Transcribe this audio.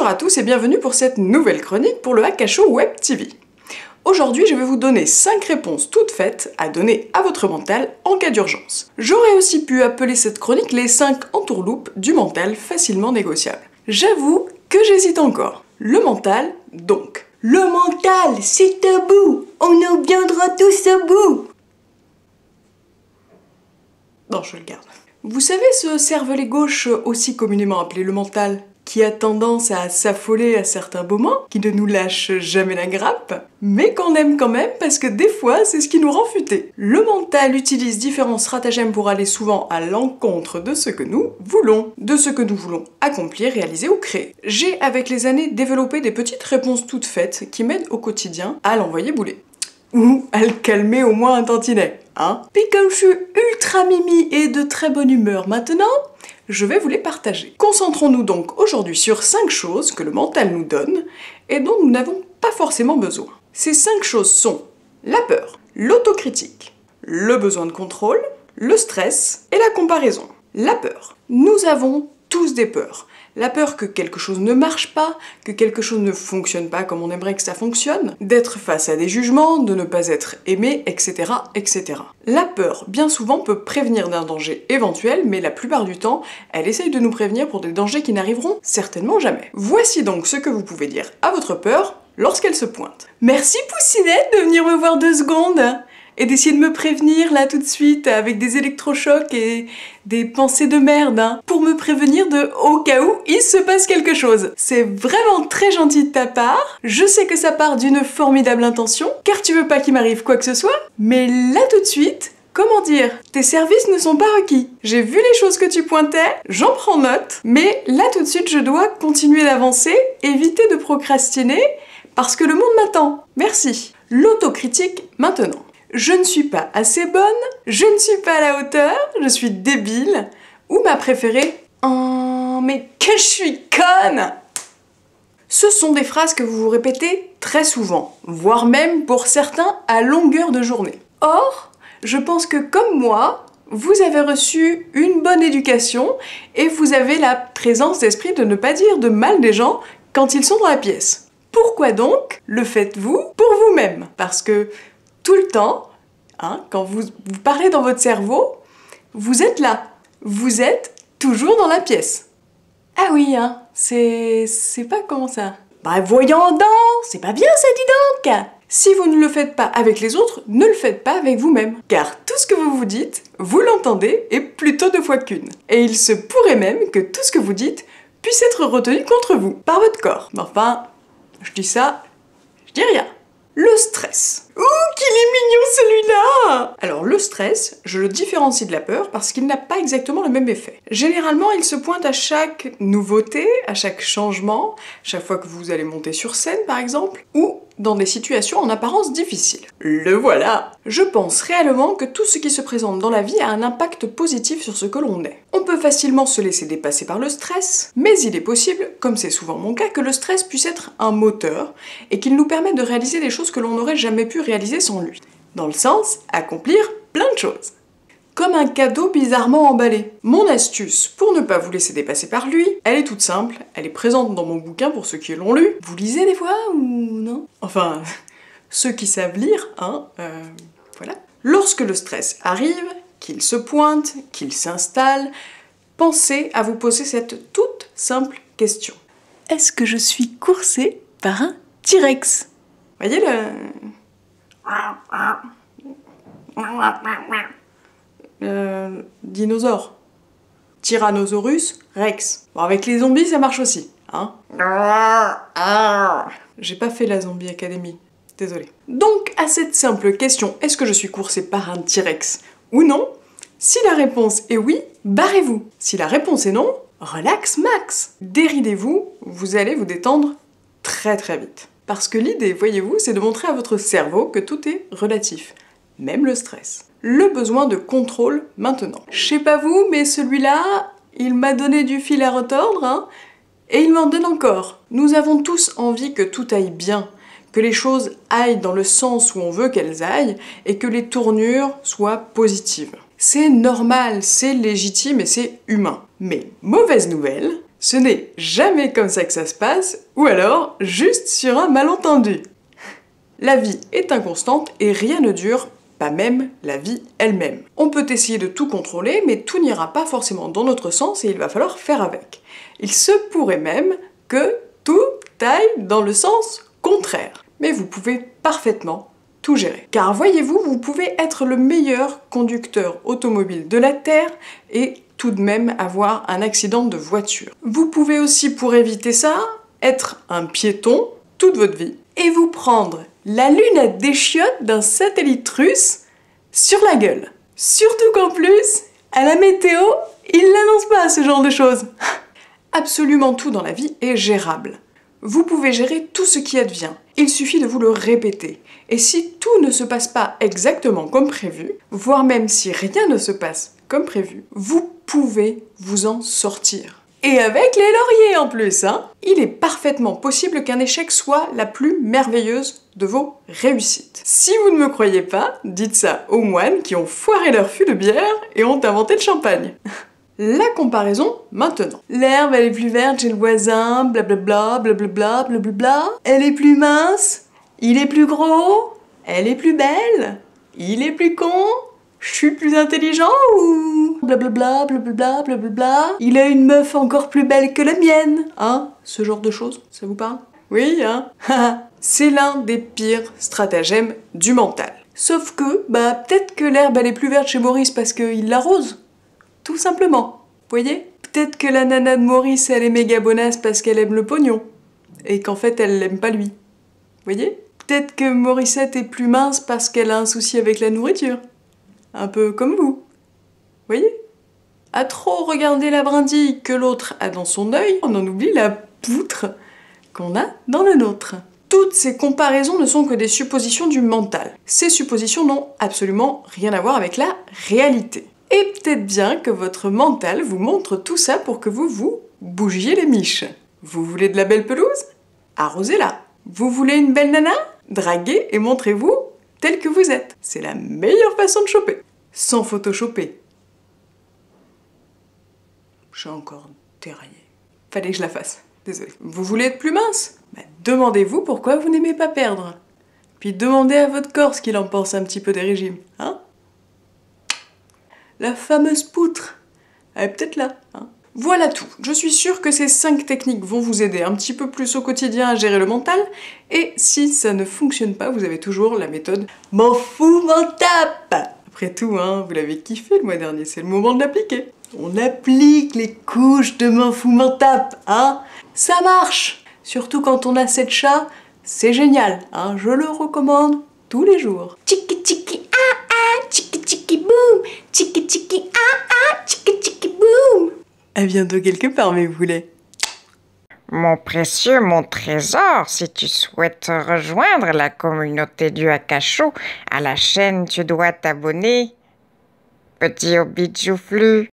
Bonjour à tous et bienvenue pour cette nouvelle chronique pour le Hack à Chaud Web TV. Aujourd'hui, je vais vous donner 5 réponses toutes faites à donner à votre mental en cas d'urgence. J'aurais aussi pu appeler cette chronique les 5 entourloupes du mental facilement négociables. J'avoue que j'hésite encore. Le mental, donc. Le mental, c'est tabou. On en viendra tous à bout. Non, je le garde. Vous savez ce cervelet gauche aussi communément appelé le mental, qui a tendance à s'affoler à certains moments, qui ne nous lâche jamais la grappe, mais qu'on aime quand même parce que des fois c'est ce qui nous rend futés. Le mental utilise différents stratagèmes pour aller souvent à l'encontre de ce que nous voulons, accomplir, réaliser ou créer. J'ai avec les années développé des petites réponses toutes faites qui m'aident au quotidien à l'envoyer bouler. Ou à le calmer au moins un tantinet, hein. Puis comme je suis ultra mimi et de très bonne humeur maintenant, je vais vous les partager. Concentrons-nous donc aujourd'hui sur 5 choses que le mental nous donne et dont nous n'avons pas forcément besoin. Ces 5 choses sont la peur, l'autocritique, le besoin de contrôle, le stress et la comparaison. La peur. Nous avons tous des peurs. La peur que quelque chose ne marche pas, que quelque chose ne fonctionne pas comme on aimerait que ça fonctionne, d'être face à des jugements, de ne pas être aimé, etc., etc. La peur, bien souvent, peut prévenir d'un danger éventuel, mais la plupart du temps, elle essaye de nous prévenir pour des dangers qui n'arriveront certainement jamais. Voici donc ce que vous pouvez dire à votre peur lorsqu'elle se pointe. Merci Poussinette de venir me voir 2 secondes et d'essayer de me prévenir là tout de suite avec des électrochocs et des pensées de merde, hein, pour me prévenir de au cas où il se passe quelque chose. C'est vraiment très gentil de ta part, je sais que ça part d'une formidable intention, car tu veux pas qu'il m'arrive quoi que ce soit, mais là tout de suite, comment dire, tes services ne sont pas requis. J'ai vu les choses que tu pointais, j'en prends note, mais là tout de suite je dois continuer d'avancer, éviter de procrastiner, parce que le monde m'attend. Merci. L'autocritique maintenant. Je ne suis pas assez bonne, je ne suis pas à la hauteur, je suis débile, ou ma préférée, oh mais que je suis conne! Ce sont des phrases que vous vous répétez très souvent, voire même pour certains à longueur de journée. Or, je pense que comme moi, vous avez reçu une bonne éducation et vous avez la présence d'esprit de ne pas dire de mal des gens quand ils sont dans la pièce. Pourquoi donc le faites-vous pour vous-même? Parce que tout le temps, hein, quand vous parlez dans votre cerveau, vous êtes là. Vous êtes toujours dans la pièce. Ah oui, hein, c'est pas comment ça. Bah voyons donc, c'est pas bien ça, dis donc. Si vous ne le faites pas avec les autres, ne le faites pas avec vous-même. Car tout ce que vous vous dites, vous l'entendez, et plutôt 2 fois qu'une. Et il se pourrait même que tout ce que vous dites puisse être retenu contre vous, par votre corps. Enfin, je dis ça, je dis rien. Le stress. Ouh, qu'il est mignon celui-là! Alors le stress, je le différencie de la peur parce qu'il n'a pas exactement le même effet. Généralement, il se pointe à chaque nouveauté, à chaque changement, chaque fois que vous allez monter sur scène par exemple, ou dans des situations en apparence difficiles. Le voilà! Je pense réellement que tout ce qui se présente dans la vie a un impact positif sur ce que l'on est. On peut facilement se laisser dépasser par le stress, mais il est possible, comme c'est souvent mon cas, que le stress puisse être un moteur et qu'il nous permette de réaliser des choses que l'on n'aurait jamais pu réaliser sans lui. Dans le sens, accomplir plein de choses. Comme un cadeau bizarrement emballé. Mon astuce pour ne pas vous laisser dépasser par lui, elle est toute simple, elle est présente dans mon bouquin pour ceux qui l'ont lu. Vous lisez des fois ou non? Enfin, ceux qui savent lire, hein, voilà. Lorsque le stress arrive, qu'il se pointe, qu'il s'installe, pensez à vous poser cette toute simple question. Est-ce que je suis coursée par un T-Rex? Voyez le dinosaure. Tyrannosaurus Rex. Bon, avec les zombies, ça marche aussi, hein. J'ai pas fait la Zombie Academy, désolée. Donc, à cette simple question, est-ce que je suis coursée par un T-Rex ou non? Si la réponse est oui, barrez-vous. Si la réponse est non, relax max. Déridez-vous, vous allez vous détendre très très vite. Parce que l'idée, voyez-vous, c'est de montrer à votre cerveau que tout est relatif, même le stress. Le besoin de contrôle maintenant. Je sais pas vous, mais celui-là, il m'a donné du fil à retordre, hein, et il m'en donne encore. Nous avons tous envie que tout aille bien, que les choses aillent dans le sens où on veut qu'elles aillent, et que les tournures soient positives. C'est normal, c'est légitime et c'est humain. Mais mauvaise nouvelle, Ce n'est jamais comme ça que ça se passe, ou alors juste sur un malentendu. La vie est inconstante et rien ne dure, pas même la vie elle-même. On peut essayer de tout contrôler, mais tout n'ira pas forcément dans notre sens et il va falloir faire avec. Il se pourrait même que tout aille dans le sens contraire. Mais vous pouvez parfaitement tout gérer. Car voyez-vous, vous pouvez être le meilleur conducteur automobile de la Terre et tout de même avoir un accident de voiture. Vous pouvez aussi, pour éviter ça, être un piéton toute votre vie et vous prendre la lunette des chiottes d'un satellite russe sur la gueule. Surtout qu'en plus, à la météo, il n'annonce pas ce genre de choses. Absolument tout dans la vie est gérable. Vous pouvez gérer tout ce qui advient. Il suffit de vous le répéter. Et si tout ne se passe pas exactement comme prévu, voire même si rien ne se passe comme prévu, vous pouvez vous en sortir. Et avec les lauriers en plus, hein. Il est parfaitement possible qu'un échec soit la plus merveilleuse de vos réussites. Si vous ne me croyez pas, dites ça aux moines qui ont foiré leur fût de bière et ont inventé le champagne. La comparaison maintenant. L'herbe elle est plus verte chez le voisin, blablabla, blablabla, blablabla. Elle est plus mince, il est plus gros, elle est plus belle, il est plus con, je suis plus intelligent ou blablabla, blablabla, blablabla. Il a une meuf encore plus belle que la mienne, hein? Ce genre de choses, ça vous parle? Oui, hein? C'est l'un des pires stratagèmes du mental. Sauf que, peut-être que l'herbe elle est plus verte chez Maurice parce qu'il l'arrose. Tout simplement, voyez? Peut-être que la nana de Maurice, elle est méga bonasse parce qu'elle aime le pognon, et qu'en fait, elle l'aime pas lui. Voyez? Peut-être que Morissette est plus mince parce qu'elle a un souci avec la nourriture. Un peu comme vous. Voyez? À trop regarder la brindille que l'autre a dans son œil, on en oublie la poutre qu'on a dans le nôtre. Toutes ces comparaisons ne sont que des suppositions du mental. Ces suppositions n'ont absolument rien à voir avec la réalité. Et peut-être bien que votre mental vous montre tout ça pour que vous vous bougiez les miches. Vous voulez de la belle pelouse? Arrosez-la. Vous voulez une belle nana? Draguez et montrez-vous tel que vous êtes. C'est la meilleure façon de choper. Sans photoshopper. J'ai encore déraillé. Fallait que je la fasse. Désolée. Vous voulez être plus mince? Demandez-vous pourquoi vous n'aimez pas perdre. Puis demandez à votre corps ce qu'il en pense un petit peu des régimes. Hein? La fameuse poutre, elle est peut-être là. Hein. Voilà tout. Je suis sûre que ces 5 techniques vont vous aider un petit peu plus au quotidien à gérer le mental. Et si ça ne fonctionne pas, vous avez toujours la méthode m'en fous, m'en tape. Après tout, hein, vous l'avez kiffé le mois dernier, c'est le moment de l'appliquer. On applique les couches de m'en fous, m'en tape, hein. Ça marche. Surtout quand on a 7 chats, c'est génial. Hein. Je le recommande tous les jours. Tchiki tchiki ah ah, tchiki tchiki boum, tchiki tchiki ah ah, tchiki tchiki boum. Elle vient de quelque part, mes poulets. Mon précieux, mon trésor, si tu souhaites rejoindre la communauté du Akasho, à la chaîne tu dois t'abonner. Petit hobbit joufflu.